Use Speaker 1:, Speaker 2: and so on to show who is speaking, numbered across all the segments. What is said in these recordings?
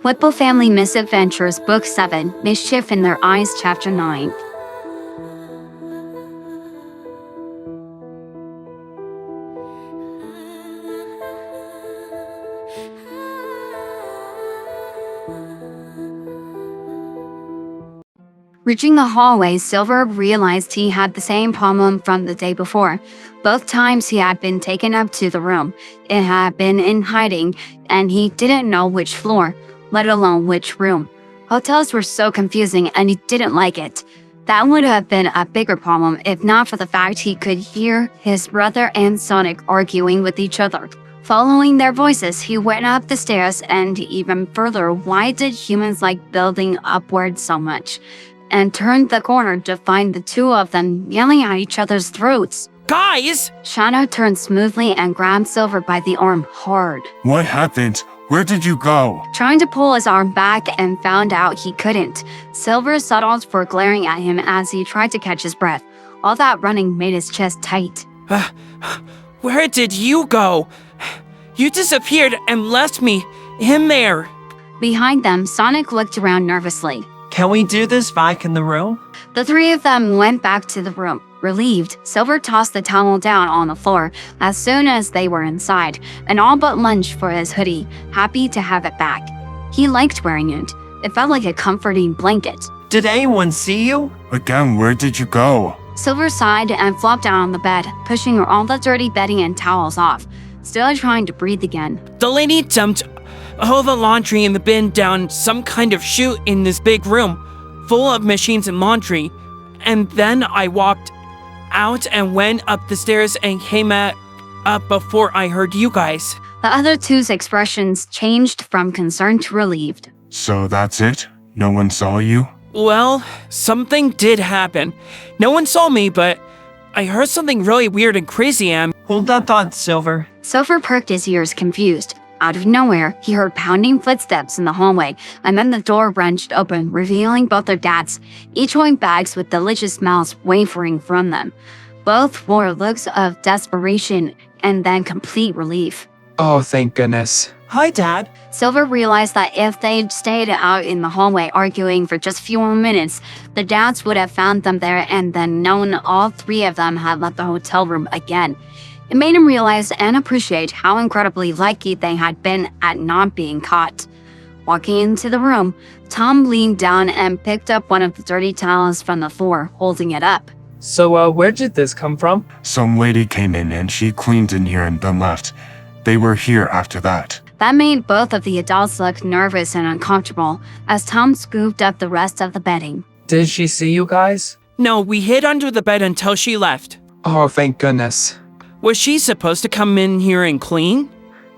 Speaker 1: Whipple Family Misadventures, Book 7, Mischief in Their Eyes, Chapter 9. Reaching the hallway, Silver realized he had the same problem from the day before. Both times he had been taken up to the room. It had been in hiding, and he didn't know which floor, let alone which room. Hotels were so confusing, and he didn't like it. That would have been a bigger problem if not for the fact he could hear his brother and Sonic arguing with each other. Following their voices, he went up the stairs, and even further, why did humans like building upward so much? And turned the corner to find the two of them yelling at each other's throats.
Speaker 2: Guys!
Speaker 1: Shadow turned smoothly and grabbed Silver by the arm hard.
Speaker 3: What happened? Where did you go?
Speaker 1: Trying to pull his arm back and found out he couldn't. Silver settled for glaring at him as he tried to catch his breath. All that running made his chest tight.
Speaker 2: Where did you go? You disappeared and left me in there.
Speaker 1: Behind them, Sonic looked around nervously.
Speaker 4: Can we do this back in the room?
Speaker 1: The three of them went back to the room. Relieved, Silver tossed the towel down on the floor as soon as they were inside, and all but lunged for his hoodie, happy to have it back. He liked wearing it. It felt like a comforting blanket.
Speaker 4: Did anyone see you?
Speaker 3: Again, where did you go?
Speaker 1: Silver sighed and flopped down on the bed, pushing all the dirty bedding and towels off, still trying to breathe again.
Speaker 2: The lady dumped all the laundry in the bin down some kind of chute in this big room, full of machines and laundry. And then I walked out and went up the stairs and came up before I heard you guys.
Speaker 1: The other two's expressions changed from concerned to relieved.
Speaker 3: So that's it? No one saw you?
Speaker 2: Well, something did happen. No one saw me, but I heard something really weird and crazy and...
Speaker 4: Hold that thought, Silver.
Speaker 1: Silver perked his ears, confused. Out of nowhere, he heard pounding footsteps in the hallway, and then the door wrenched open, revealing both their dads, each holding bags with delicious smells wafering from them. Both wore looks of desperation and then complete relief.
Speaker 5: Oh, thank goodness.
Speaker 4: Hi, Dad.
Speaker 1: Silver realized that if they'd stayed out in the hallway arguing for just a few more minutes, the dads would have found them there and then known all three of them had left the hotel room again. It made him realize and appreciate how incredibly lucky they had been at not being caught. Walking into the room, Tom leaned down and picked up one of the dirty towels from the floor, holding it up.
Speaker 5: So, where did this come from?
Speaker 3: Some lady came in and she cleaned in here and then left. They were here after that.
Speaker 1: That made both of the adults look nervous and uncomfortable as Tom scooped up the rest of the bedding.
Speaker 5: Did she see you guys?
Speaker 2: No, we hid under the bed until she left.
Speaker 5: Oh, thank goodness.
Speaker 2: Was she supposed to come in here and clean?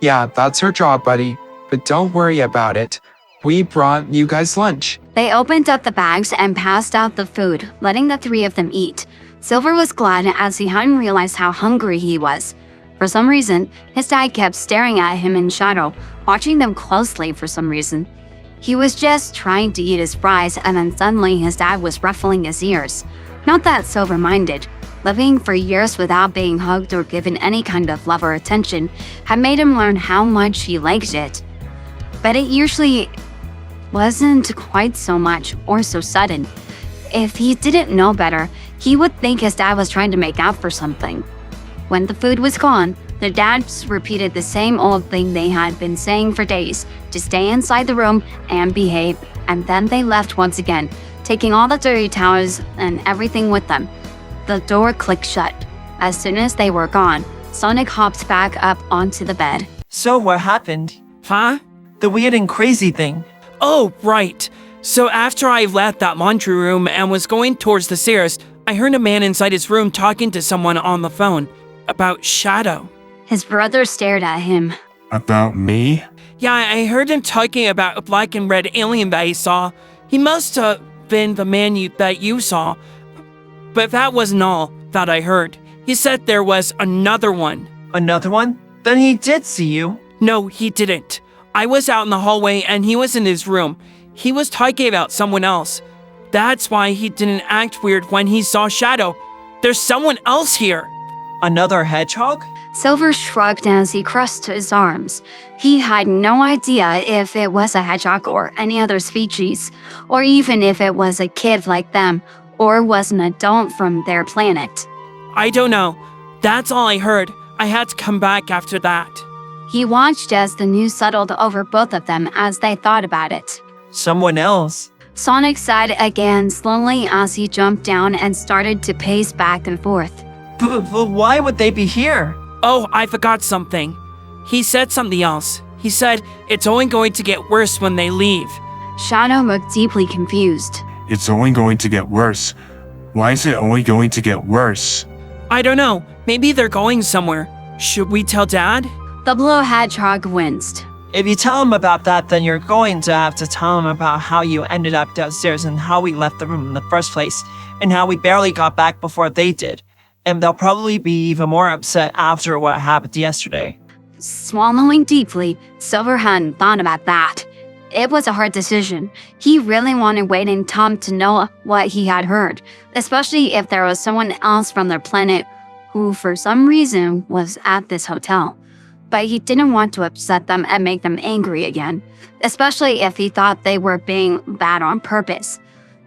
Speaker 5: Yeah, that's her job, buddy. But don't worry about it. We brought you guys lunch.
Speaker 1: They opened up the bags and passed out the food, letting the three of them eat. Silver was glad as he hadn't realized how hungry he was. For some reason, his dad kept staring at him in shadow, watching them closely for some reason. He was just trying to eat his fries, and then suddenly his dad was ruffling his ears. Not that Silver minded. Living for years without being hugged or given any kind of love or attention had made him learn how much he liked it. But it usually wasn't quite so much or so sudden. If he didn't know better, he would think his dad was trying to make out for something. When the food was gone, the dads repeated the same old thing they had been saying for days, to stay inside the room and behave, and then they left once again, taking all the dirty towels and everything with them. The door clicked shut. As soon as they were gone, Sonic hopped back up onto the bed.
Speaker 4: So what happened?
Speaker 2: Huh?
Speaker 4: The weird and crazy thing.
Speaker 2: Oh, right. So after I left that laundry room and was going towards the stairs, I heard a man inside his room talking to someone on the phone about Shadow.
Speaker 1: His brother stared at him.
Speaker 3: About me?
Speaker 2: Yeah, I heard him talking about a black and red alien that he saw. He must have been the man that you saw. But that wasn't all that I heard. He said there was another one.
Speaker 4: Another one? Then he did see you.
Speaker 2: No, he didn't. I was out in the hallway and he was in his room. He was talking about someone else. That's why he didn't act weird when he saw Shadow. There's someone else here.
Speaker 4: Another hedgehog?
Speaker 1: Silver shrugged as he crossed his arms. He had no idea if it was a hedgehog or any other species, or even if it was a kid like them, or was an adult from their planet.
Speaker 2: I don't know. That's all I heard. I had to come back after that.
Speaker 1: He watched as the news settled over both of them as they thought about it.
Speaker 4: Someone else.
Speaker 1: Sonic sighed again slowly as he jumped down and started to pace back and forth.
Speaker 4: But why would they be here?
Speaker 2: Oh, I forgot something. He said something else. He said it's only going to get worse when they leave.
Speaker 1: Shadow looked deeply confused.
Speaker 3: It's only going to get worse. Why is it only going to get worse?
Speaker 2: I don't know. Maybe they're going somewhere. Should we tell Dad?
Speaker 1: The blue hedgehog winced.
Speaker 4: If you tell him about that, then you're going to have to tell him about how you ended up downstairs and how we left the room in the first place, and how we barely got back before they did. And they'll probably be even more upset after what happened yesterday.
Speaker 1: Swallowing deeply, Silver hadn't thought about that. It was a hard decision. He really wanted Wade and Tom to know what he had heard, especially if there was someone else from their planet who for some reason was at this hotel. But he didn't want to upset them and make them angry again, especially if he thought they were being bad on purpose.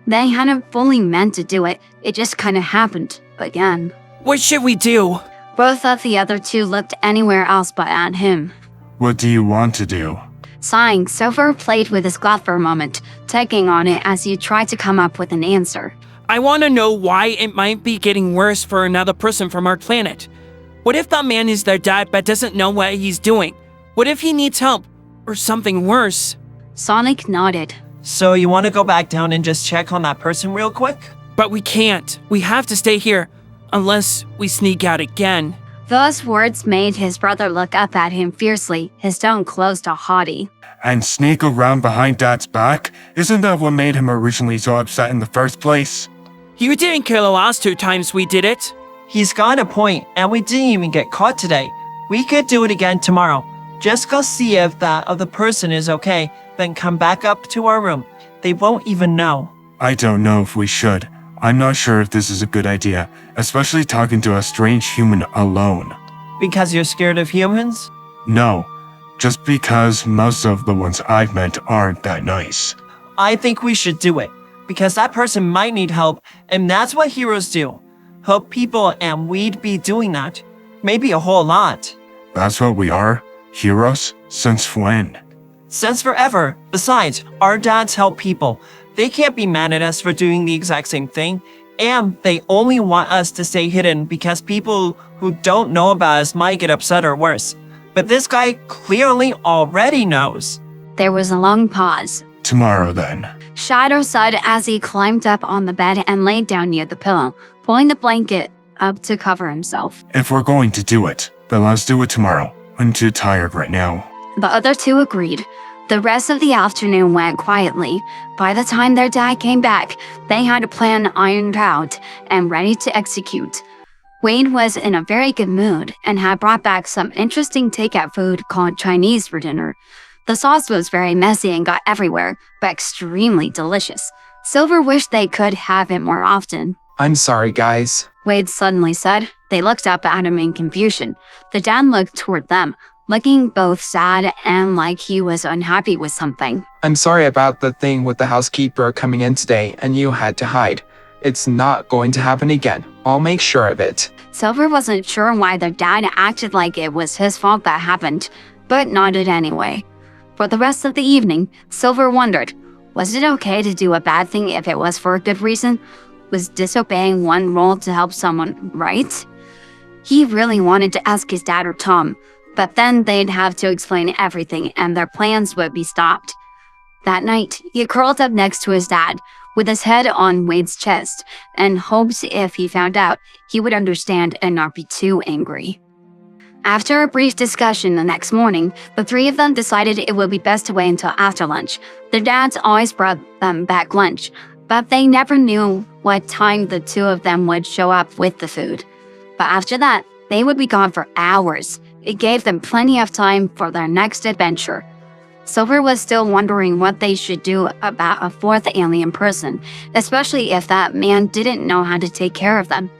Speaker 1: They hadn't fully meant to do it, it just kind of happened again.
Speaker 2: What should we do?
Speaker 1: Both of the other two looked anywhere else but at him.
Speaker 3: What do you want to do?
Speaker 1: Sighing, Silver played with his glove for a moment, tugging on it as he tried to come up with an answer.
Speaker 2: I want to know why it might be getting worse for another person from our planet. What if that man is their dad but doesn't know what he's doing? What if he needs help? Or something worse?
Speaker 1: Sonic nodded.
Speaker 4: So you want to go back down and just check on that person real quick?
Speaker 2: But we can't. We have to stay here. Unless we sneak out again.
Speaker 1: Those words made his brother look up at him fiercely, his tone close to haughty.
Speaker 3: And sneak around behind Dad's back? Isn't that what made him originally so upset in the first place?
Speaker 2: You didn't kill the last 2 times we did it.
Speaker 4: He's got a point, and we didn't even get caught today. We could do it again tomorrow. Just go see if that other person is okay, then come back up to our room. They won't even know.
Speaker 3: I don't know if we should. I'm not sure if this is a good idea, especially talking to a strange human alone.
Speaker 4: Because you're scared of humans?
Speaker 3: No, just because most of the ones I've met aren't that nice.
Speaker 4: I think we should do it, because that person might need help, and that's what heroes do. Help people, and we'd be doing that. Maybe a whole lot.
Speaker 3: That's what we are? Heroes? Since when?
Speaker 4: Since forever. Besides, our dads help people. They can't be mad at us for doing the exact same thing, and they only want us to stay hidden because people who don't know about us might get upset or worse. But this guy clearly already knows.
Speaker 1: There was a long pause.
Speaker 3: Tomorrow then.
Speaker 1: Shadow sighed as he climbed up on the bed and laid down near the pillow, pulling the blanket up to cover himself.
Speaker 3: If we're going to do it, then let's do it tomorrow. I'm too tired right now.
Speaker 1: The other two agreed. The rest of the afternoon went quietly. By the time their dad came back, they had a plan ironed out and ready to execute. Wade was in a very good mood and had brought back some interesting takeout food called Chinese for dinner. The sauce was very messy and got everywhere, but extremely delicious. Silver wished they could have it more often.
Speaker 5: I'm sorry, guys.
Speaker 1: Wade suddenly said. They looked up at him in confusion. The dad looked toward them, looking both sad and like he was unhappy with something.
Speaker 5: I'm sorry about the thing with the housekeeper coming in today and you had to hide. It's not going to happen again. I'll make sure of it.
Speaker 1: Silver wasn't sure why their dad acted like it was his fault that happened, but nodded anyway. For the rest of the evening, Silver wondered, was it okay to do a bad thing if it was for a good reason? Was disobeying one rule to help someone right? He really wanted to ask his dad or Tom, but then they'd have to explain everything and their plans would be stopped. That night, he curled up next to his dad, with his head on Wade's chest, and hoped if he found out, he would understand and not be too angry. After a brief discussion the next morning, the three of them decided it would be best to wait until after lunch. Their dads always brought them back lunch, but they never knew what time the two of them would show up with the food. But after that, they would be gone for hours. It gave them plenty of time for their next adventure. Silver was still wondering what they should do about a fourth alien person, especially if that man didn't know how to take care of them.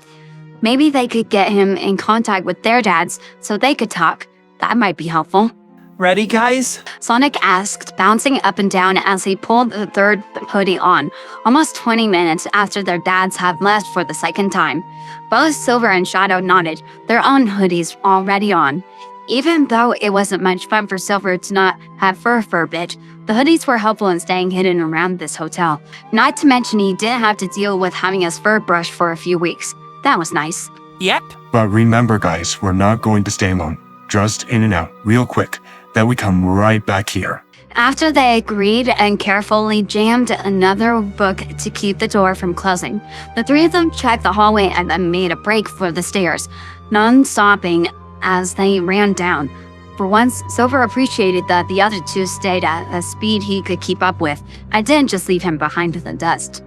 Speaker 1: Maybe they could get him in contact with their dads so they could talk. That might be helpful.
Speaker 4: Ready, guys?
Speaker 1: Sonic asked, bouncing up and down as he pulled the third hoodie on, almost 20 minutes after their dads had left for the second time. Both Silver and Shadow nodded, their own hoodies already on. Even though it wasn't much fun for Silver to not have fur for a bit, the hoodies were helpful in staying hidden around this hotel. Not to mention he didn't have to deal with having his fur brushed for a few weeks. That was nice.
Speaker 2: Yep.
Speaker 3: But remember, guys, we're not going to stay long. Just in and out, real quick. Then we come right back here.
Speaker 1: After they agreed and carefully jammed another book to keep the door from closing, the three of them checked the hallway and then made a break for the stairs, non-stopping as they ran down. For once, Silver appreciated that the other two stayed at a speed he could keep up with and didn't just leave him behind in the dust.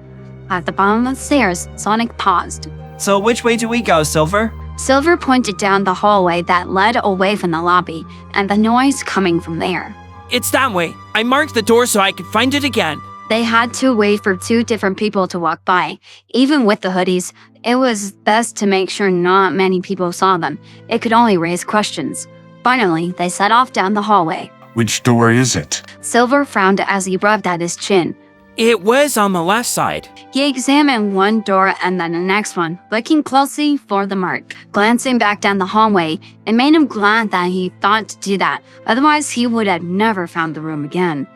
Speaker 1: At the bottom of the stairs, Sonic paused.
Speaker 4: So which way do we go, Silver?
Speaker 1: Silver pointed down the hallway that led away from the lobby, and the noise coming from there.
Speaker 2: It's that way. I marked the door so I could find it again.
Speaker 1: They had to wait for two different people to walk by. Even with the hoodies, it was best to make sure not many people saw them. It could only raise questions. Finally, they set off down the hallway.
Speaker 3: Which door is it?
Speaker 1: Silver frowned as he rubbed at his chin.
Speaker 2: It was on the left side.
Speaker 1: He examined one door and then the next one, looking closely for the mark. Glancing back down the hallway, it made him glad that he thought to do that. Otherwise, he would have never found the room again.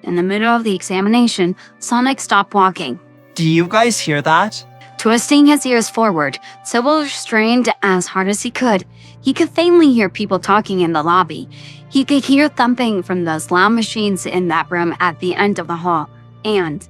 Speaker 1: In the middle of the examination, Sonic stopped walking.
Speaker 4: Do you guys hear that?
Speaker 1: Twisting his ears forward, Silver strained as hard as he could. He could faintly hear people talking in the lobby. He could hear thumping from the slam machines in that room at the end of the hall. And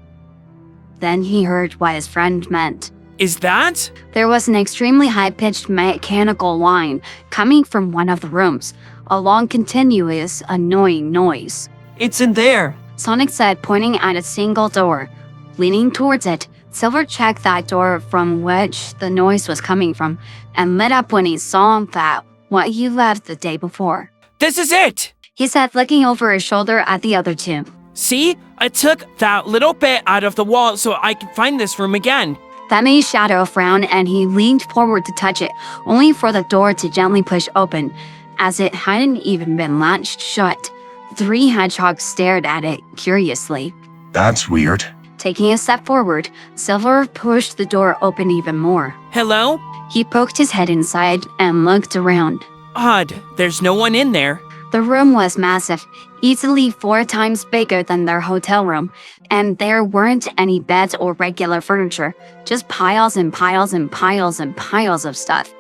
Speaker 1: then he heard what his friend meant.
Speaker 2: Is that?
Speaker 1: There was an extremely high-pitched mechanical whine coming from one of the rooms, a long, continuous, annoying noise.
Speaker 4: It's in there.
Speaker 1: Sonic said, pointing at a single door. Leaning towards it, Silver checked that door from which the noise was coming from and lit up when he saw that what he left the day before.
Speaker 2: This is it!
Speaker 1: He said, looking over his shoulder at the other two.
Speaker 2: See? I took that little bit out of the wall so I could find this room again.
Speaker 1: That made Shadow frown and he leaned forward to touch it, only for the door to gently push open, as it hadn't even been latched shut. The three hedgehogs stared at it curiously.
Speaker 3: That's weird.
Speaker 1: Taking a step forward, Silver pushed the door open even more.
Speaker 2: Hello?
Speaker 1: He poked his head inside and looked around.
Speaker 2: Odd, there's no one in there.
Speaker 1: The room was massive, easily 4 times bigger than their hotel room, and there weren't any beds or regular furniture, just piles and piles and piles and piles of stuff.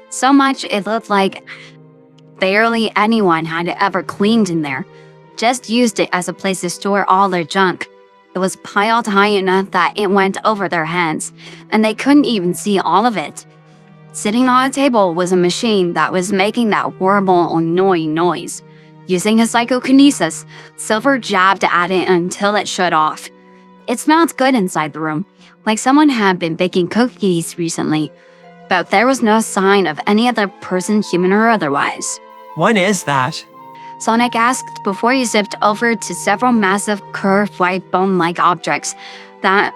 Speaker 1: So much it looked like barely anyone had ever cleaned in there, just used it as a place to store all their junk. It was piled high enough that it went over their heads, and they couldn't even see all of it. Sitting on a table was a machine that was making that horrible, annoying noise. Using his psychokinesis, Silver jabbed at it until it shut off. It smelled good inside the room, like someone had been baking cookies recently, but there was no sign of any other person, human or otherwise.
Speaker 4: What is that?
Speaker 1: Sonic asked before he zipped over to several massive, curved, white bone-like objects that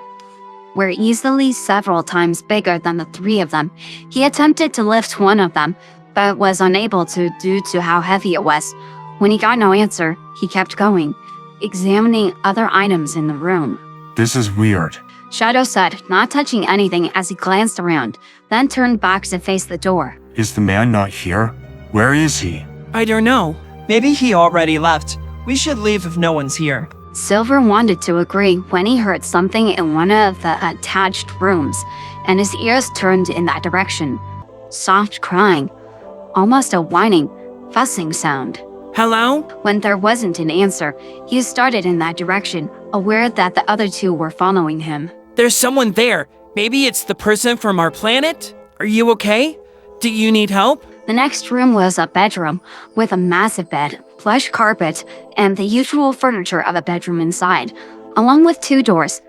Speaker 1: were easily several times bigger than the three of them. He attempted to lift one of them, but was unable to due to how heavy it was. When he got no answer, he kept going, examining other items in the room.
Speaker 3: This is weird.
Speaker 1: Shadow said, not touching anything as he glanced around, then turned back to face the door.
Speaker 3: Is the man not here? Where is he?
Speaker 2: I don't know.
Speaker 4: Maybe he already left. We should leave if no one's here.
Speaker 1: Silver wanted to agree when he heard something in one of the attached rooms, and his ears turned in that direction. Soft crying, almost a whining, fussing sound.
Speaker 2: Hello?
Speaker 1: When there wasn't an answer, he started in that direction, aware that the other two were following him.
Speaker 2: There's someone there. Maybe it's the person from our planet? Are you okay? Do you need help?
Speaker 1: The next room was a bedroom, with a massive bed, plush carpet, and the usual furniture of a bedroom inside, along with 2 doors.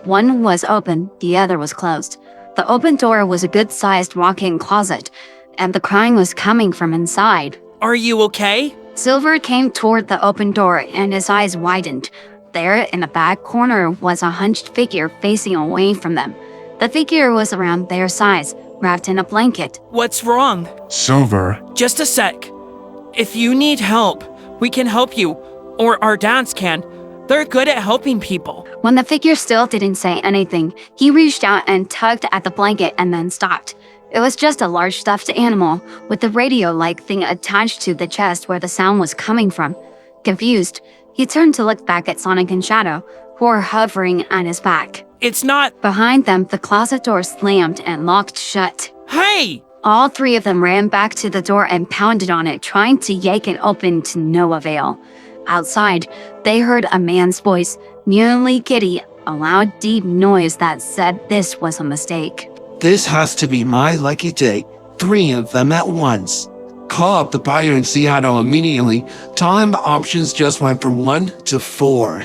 Speaker 1: One was open, the other was closed. The open door was a good-sized walk-in closet, and the crying was coming from inside.
Speaker 2: Are you okay?
Speaker 1: Silver came toward the open door, and his eyes widened. There, in the back corner, was a hunched figure facing away from them. The figure was around their size, wrapped in a blanket.
Speaker 2: What's wrong?
Speaker 3: Silver,
Speaker 2: Just a sec. If you need help, we can help you. Or our dads can. They're good at helping people.
Speaker 1: When the figure still didn't say anything, he reached out and tugged at the blanket and then stopped. It was just a large stuffed animal with the radio-like thing attached to the chest where the sound was coming from. Confused, he turned to look back at Sonic and Shadow, who were hovering at his back.
Speaker 2: It's not.
Speaker 1: Behind them, the closet door slammed and locked shut.
Speaker 2: Hey!
Speaker 1: All three of them ran back to the door and pounded on it, trying to yank it open to no avail. Outside, they heard a man's voice, nearly giddy, a loud, deep noise that said this was a mistake.
Speaker 6: This has to be my lucky day. 3 of them at once. Call up the buyer in Seattle immediately. Tell him the options just went from 1 to 4.